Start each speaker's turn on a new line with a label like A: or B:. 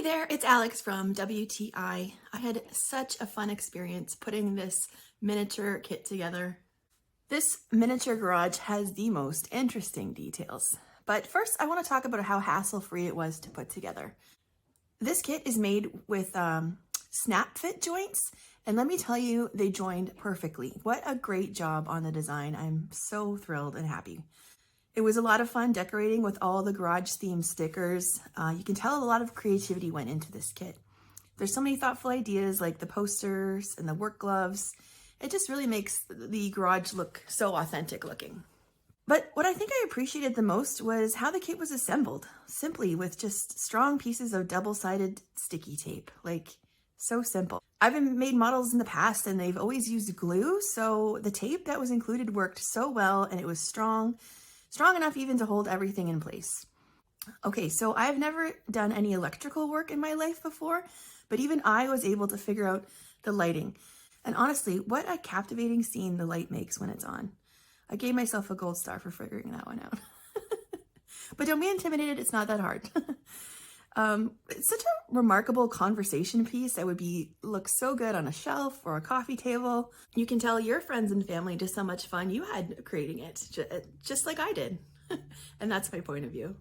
A: there, it's Alex from WTI. I had such a fun experience putting this miniature kit together. This miniature garage has the most interesting details. But first, I want to talk about how hassle-free it was to put together. This kit is made with snap fit joints, and let me tell you, they joined perfectly. What a great job on the design. I'm so thrilled and happy. It was a lot of fun decorating with all the garage themed stickers. You can tell a lot of creativity went into this kit. There's so many thoughtful ideas like the posters and the work gloves. It just really makes the garage look so authentic looking. But what I think I appreciated the most was how the kit was assembled, simply with just strong pieces of double-sided sticky tape, like so simple. I've made models in the past and they've always used glue, so the tape that was included worked so well and it was strong enough even to hold everything in place. Okay, so I've never done any electrical work in my life before, but even I was able to figure out the lighting. And honestly, what a captivating scene the light makes when it's on. I gave myself a gold star for figuring that one out. But don't be intimidated, it's not that hard. It's such a remarkable conversation piece that would look so good on a shelf or a coffee table. You can tell your friends and family just how much fun you had creating it, just like I did. And that's my point of view.